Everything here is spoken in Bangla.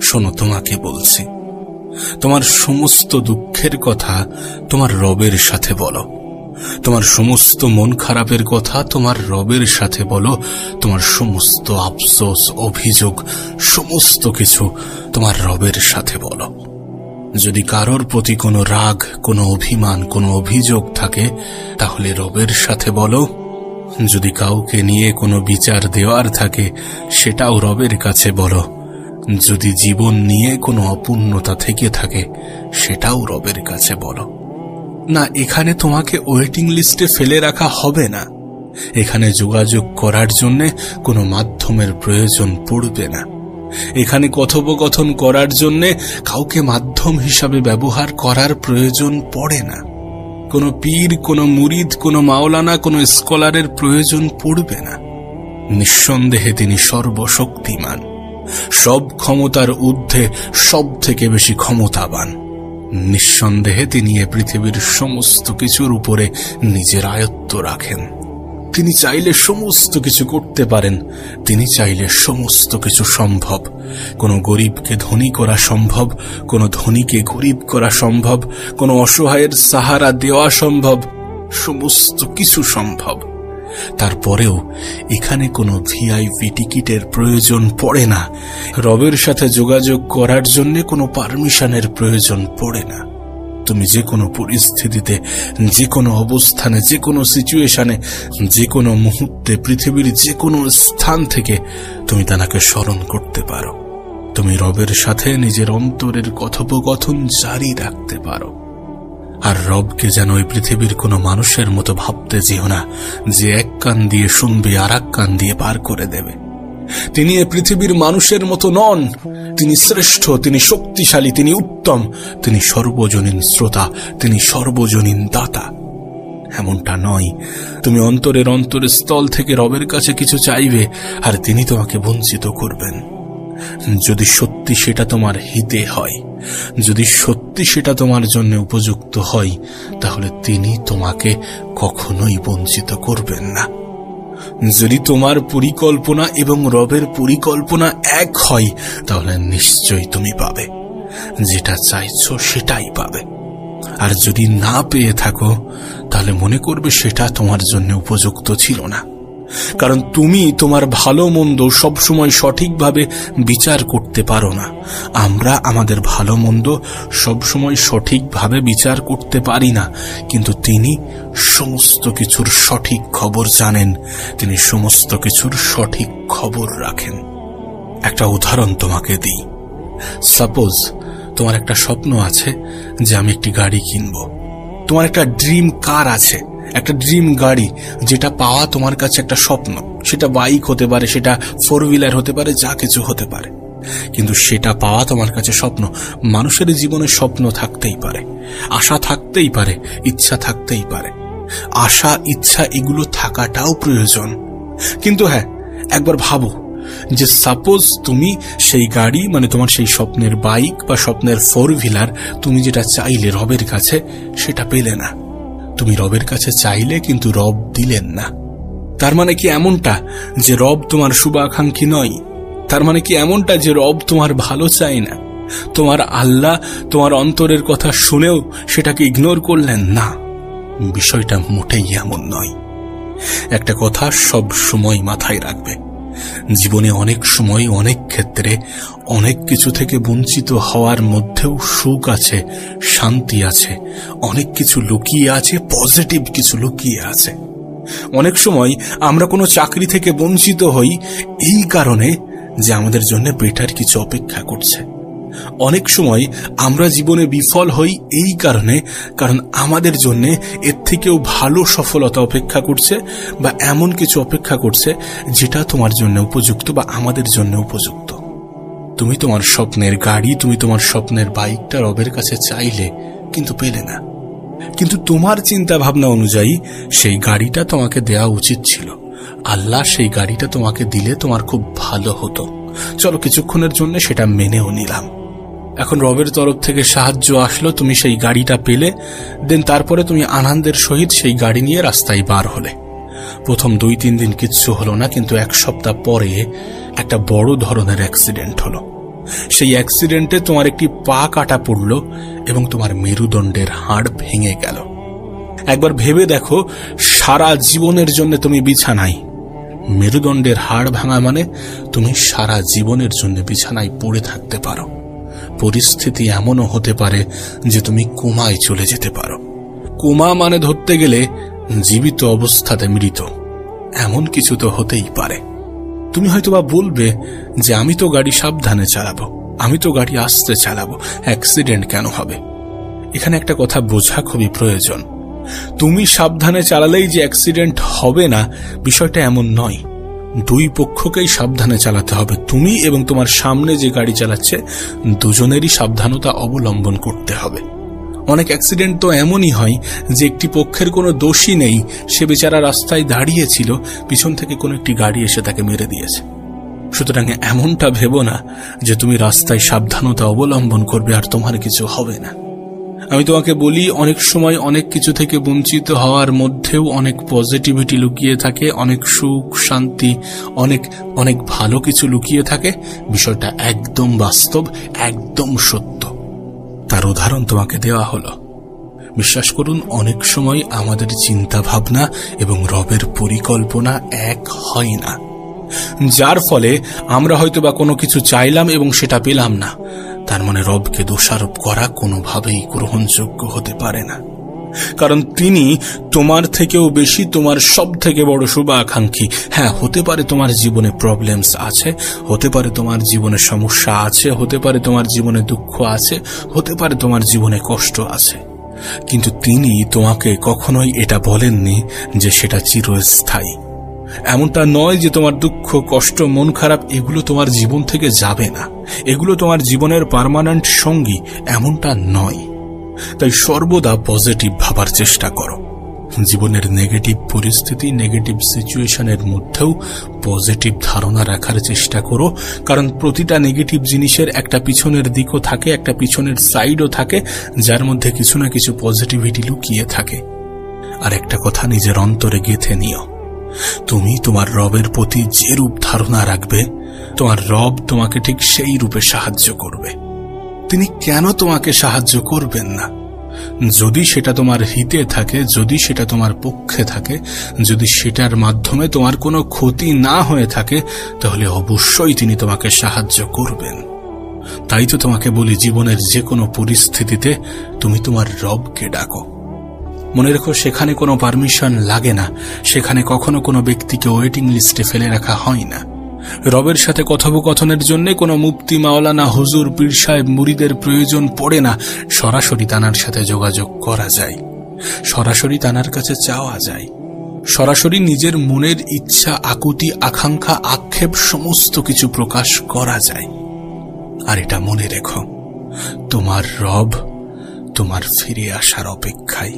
শোনো, তোমাকে বলছি, তোমার সমস্ত দুঃখের কথা তোমার রবের সাথে বলো। তোমার সমস্ত মন খারাপের কথা তোমার রবের সাথে বলো। তোমার সমস্ত আফসোস, অভিযোগ, সমস্ত কিছু তোমার রবের সাথে বলো। যদি কারোর প্রতি কোনো রাগ, কোনো অভিমান, কোনো অভিযোগ থাকে, তাহলে রবের সাথে বলো। যদি কাউকে নিয়ে কোনো বিচার দেওয়ার থাকে, সেটাও রবের কাছে বলো। যদি জীবন নিয়ে কোনো অপূর্ণতা থেকে থাকে, সেটাও রবের কাছে বলো। না, এখানে তোমাকে ওয়েটিং লিস্টে ফেলে রাখা হবে না। এখানে যোগাযোগ করার জন্য কোনো মাধ্যমের প্রয়োজন পড়বে না। এখানে কথোপকথন করার জন্য কাউকে মাধ্যম হিসাবে ব্যবহার করার প্রয়োজন পড়ে না। কোনো পীর, কোনো মুরিদ, কোনো মাওলানা, কোনো স্কলারের প্রয়োজন পড়বে না। নিঃসন্দেহে তিনি সর্বশক্তিমান, সব ক্ষমতার ঊর্ধ্বে সব থেকে বেশি ক্ষমতাবান। নিঃসন্দেহে তিনি এ পৃথিবীর সমস্ত কিছুর উপরে নিজের আয়ত্ত রাখেন। তিনি চাইলে সমস্ত কিছু করতে পারেন। তিনি চাইলে সমস্ত কিছু সম্ভব। কোনো গরিবকে ধনী করা সম্ভব, কোনো ধনীকে গরিব করা সম্ভব, কোনো অসহায়ের সাহারা দেওয়া সম্ভব, সমস্ত কিছু সম্ভব। তারপরেও এখানে কোনো ভিআইপি টিকিটের প্রয়োজন পড়ে না। রবের সাথে যোগাযোগ করার জন্য কোনো পারমিশনের প্রয়োজন পড়ে না। তুমি যে কোনো পরিস্থিতিতে, যে কোনো অবস্থানে, যে কোনো সিচুয়েশনে, যে কোনো মুহূর্তে, পৃথিবীর যে কোনো স্থান থেকে তুমি তাকে স্মরণ করতে পারো। তুমি রবের সাথে নিজের অন্তরের কথোপকথন জারি রাখতে পারো। আর রবকে যেন ওই পৃথিবীর কোনো মানুষের মতো ভাবতে যেও না, যে এক কান দিয়ে শুনবে আর এক কান দিয়ে পার করে দেবে। তিনি এ পৃথিবীর মানুষের মতো নন। তিনি শ্রেষ্ঠ, তিনি শক্তিশালী, তিনি উত্তম, তিনি সর্বজনীন শ্রোতা, তিনি সর্বজনীন দাতা। এমনটা নয় তুমি অন্তরের স্থল থেকে রবের কাছে কিছু চাইবে আর তিনি তোমাকে বঞ্চিত করবেন। যদি সত্যি সেটা তোমার হিতে হয়, যদি সত্যি সেটা তোমার জন্য উপযুক্ত হয়, তাহলে তিনি তোমাকে কখনোই বঞ্চিত করবেন না। যদি তোমার পরিকল্পনা এবং রবের পরিকল্পনা এক হয়, তাহলে নিশ্চয়ই তুমি পাবে। যেটা চাইছো সেটাই পাবে। আর যদি না পেয়ে থাকো, তাহলে মনে করবে সেটা তোমার জন্য উপযুক্ত ছিল না। কারণ তুমি তোমার ভালো মন্দ সবসময় সঠিকভাবে বিচার করতে পারো না। আমরা আমাদের ভালো মন্দ সবসময় সঠিকভাবে বিচার করতে পারি না, কিন্তু তিনি সমস্ত কিছুর সঠিক খবর জানেন। তিনি সমস্ত কিছুর সঠিক খবর রাখেন। একটা উদাহরণ তোমাকে দিই। সাপোজ তোমার একটা স্বপ্ন আছে যে আমি একটি গাড়ি কিনবো। তোমার একটা ড্রিম কার আছে, একটা ড্রিম গাড়ি, যেটা পাওয়া তোমার কাছে একটা স্বপ্ন। সেটা বাইক হতে পারে, সেটা 4 হুইলার হতে পারে, যা কিছু হতে পারে, কিন্তু সেটা পাওয়া তোমার কাছে স্বপ্ন। মানুষের জীবনে স্বপ্ন থাকতেই পারে, আশা থাকতেই পারে, ইচ্ছা থাকতেই পারে। আশা, ইচ্ছা এগুলো থাকাটাও প্রয়োজন। কিন্তু হ্যাঁ, একবার ভাবো যে সাপোজ তুমি সেই গাড়ি, মানে তোমার সেই স্বপ্নের বাইক বা স্বপ্নের 4 হুইলার, তুমি যেটা চাইলে রবের কাছে, সেটা পেলে না। তুমি রবের কাছে চাইলে, কিন্তু রব দিলেন না। তার মানে কি এমনটা যে রব তোমার শুভাকাঙ্ক্ষী নয়? তার মানে কি এমনটা যে রব তোমার ভালো চায় না? তোমার আল্লাহ তোমার অন্তরের কথা শুনেও সেটাকে ইগনোর করলেন না? বিষয়টা মোটেই এমন নয়। একটা কথা সব সময় মাথায় রাখবে, জীবনে অনেক সময়, অনেক ক্ষেত্রে, অনেক কিছু থেকে বঞ্চিত হওয়ার মধ্যেও সুখ আছে, শান্তি আছে, অনেক কিছু লুকিয়ে আছে, পজিটিভ কিছু লুকিয়ে আছে। অনেক সময় আমরা কোনো চাকরি থেকে বঞ্চিত হই এই কারণে যে আমাদের জন্য বেটার কিছু অপেক্ষা করছে। অনেক সময় আমরা জীবনে বিফল হই এই কারণে, কারণ আমাদের জন্য এর থেকেও ভালো সফলতা অপেক্ষা করছে, বা এমন কিছু অপেক্ষা করছে যেটা তোমার জন্য উপযুক্ত বা আমাদের জন্য উপযুক্ত। তুমি তোমার স্বপ্নের গাড়ি, তুমি তোমার স্বপ্নের বাইকটা রবের কাছে চাইলে, কিন্তু পেলে না। কিন্তু তোমার চিন্তা ভাবনা অনুযায়ী সেই গাড়িটা তোমাকে দেওয়া উচিত ছিল। আল্লাহ সেই গাড়িটা তোমাকে দিলে তোমার খুব ভালো হতো। চলো কিছুক্ষণের জন্য সেটা মেনেও নিলাম। এখন রবের তরফ থেকে সাহায্য আসলো, তুমি সেই গাড়িটা পেলে, দেন তারপরে তুমি আনন্দের সহিত সেই গাড়ি নিয়ে রাস্তায় বার হলে। প্রথম 2-3 দিন কিচ্ছু হলো না, কিন্তু 1 সপ্তাহ পরে একটা বড় ধরনের অ্যাক্সিডেন্ট হলো। সেই অ্যাক্সিডেন্টে তোমার একটি পা কাটা পড়ল এবং তোমার মেরুদণ্ডের হাড় ভেঙে গেল। একবার ভেবে দেখো, সারা জীবনের জন্য তুমি বিছানায়। মেরুদণ্ডের হাড় ভাঙা মানে তুমি সারা জীবনের জন্য বিছানায় পড়ে থাকতে পারো। পরিস্থিতি এমনও হতে পারে যে তুমি কোমায় চলে যেতে পারো। কোমা মানে ধরতে গেলে জীবিত অবস্থাতে মৃত, এমন কিছু তো হতেই পারে। তুমি হয়তোবা বলবে যে আমি তো গাড়ি সাবধানে চালাবো, আমি তো গাড়ি আস্তে চালাবো, অ্যাক্সিডেন্ট কেন হবে? এখানে একটা কথা বোঝা খুবই প্রয়োজন। তুমি সাবধানে চালালেই যে অ্যাক্সিডেন্ট হবে না, বিষয়টা এমন নয়। দুই পক্ষকেই সাবধানে চালাতে হবে। তুমি এবং তোমার সামনে যে গাড়ি চালাচ্ছে, দুজনেরই সাবধানতা অবলম্বন করতে হবে। অনেক অ্যাক্সিডেন্ট তো এমনই হয় যে একটি পক্ষের কোনো দোষই নেই, সে বেচারা রাস্তায় দাঁড়িয়েছিল, পিছন থেকে কোনো একটি গাড়ি এসে তাকে মেরে দিয়েছে। সুতরাং এমনটা ভেবো না যে তুমি রাস্তায় সাবধানতা অবলম্বন করবে আর তোমার কিছু হবে না। আমি তোমাকে বলি, অনেক সময় অনেক কিছু থেকে বঞ্চিত হওয়ার মধ্যেও অনেক পজিটিভিটি লুকিয়ে থাকে, অনেক সুখ শান্তি, অনেক অনেক ভালো কিছু লুকিয়ে থাকে। বিষয়টা একদম বাস্তব, একদম সত্য। তার উদাহরণ তোমাকে দেওয়া হলো। বিশ্বাস করুন, অনেক সময় আমাদের চিন্তা ভাবনা এবং রবের পরিকল্পনা এক হয় না, যার ফলে আমরা হয়তোবা কোনো কিছু চাইলাম এবং সেটা পেলাম না। তার মানে রবকে দোষারোপ করা কোনোভাবেই গ্রহণযোগ্য হতে পারে না, কারণ তিনি তোমার থেকেও বেশি, তোমার সব থেকে বড় শুভাকাঙ্ক্ষী। হ্যাঁ, হতে পারে তোমার জীবনে প্রবলেমস আছে, হতে পারে তোমার জীবনে সমস্যা আছে, হতে পারে তোমার জীবনে দুঃখ আছে, হতে পারে তোমার জীবনে কষ্ট আছে, কিন্তু তিনি তোমাকে কখনোই এটা বলেননি যে সেটা চিরস্থায়ী। এমনটা নয় যে তোমার দুঃখ, কষ্ট, মন খারাপ এগুলো তোমার জীবন থেকে যাবে না, এগুলো তোমার জীবনের পার্মানেন্ট সঙ্গী, এমনটা নয়। তাই সর্বদা পজিটিভ ভাবার চেষ্টা করো। জীবনের নেগেটিভ পরিস্থিতি, নেগেটিভ সিচুয়েশনের মধ্যেও পজিটিভ ধারণা রাখার চেষ্টা করো, কারণ প্রতিটা নেগেটিভ জিনিসের একটা পিছনের দিকও থাকে, একটা পিছনের সাইডও থাকে, যার মধ্যে কিছু না কিছু পজিটিভিটি লুকিয়ে থাকে। আর একটা কথা নিজের অন্তরে গেঁথে নিও, তুমি তোমার রবের প্রতি যে রূপ ধারণা রাখবে, তোমার রব তোমাকে ঠিক সেই রূপে সাহায্য করবে। তিনি কেন তোমাকে সাহায্য করবেন না? যদি সেটা তোমার হিতে থাকে, যদি সেটা তোমার পক্ষে থাকে, যদি সেটার মাধ্যমে তোমার কোনো ক্ষতি না হয়ে থাকে, তাহলে অবশ্যই তিনি তোমাকে সাহায্য করবেন। তাই তো তোমাকে বলি, জীবনের যে কোনো পরিস্থিতিতে তুমি তোমার রবকে ডাকো। মনে রেখো, সেখানে কোনো পারমিশন লাগে না, সেখানে কখনো কোনো ব্যক্তিকে ওয়েটিং লিস্টে ফেলে রাখা হয় না। রবের সাথে কথোপকথনের জন্য কোনো মুফতি, মাওলানা, হুজুর, পীর সাহেব, মুরিদের প্রয়োজন পড়ে না। সরাসরি তানার সাথে যোগাযোগ করা যায়, সরাসরি তানার কাছে চাওয়া যায়, সরাসরি নিজের মনের ইচ্ছা, আকুতি, আকাঙ্ক্ষা, আক্ষেপ সমস্ত কিছু প্রকাশ করা যায়। আর এটা মনে রেখো, তোমার রব তোমার ফিরে আসার অপেক্ষায়।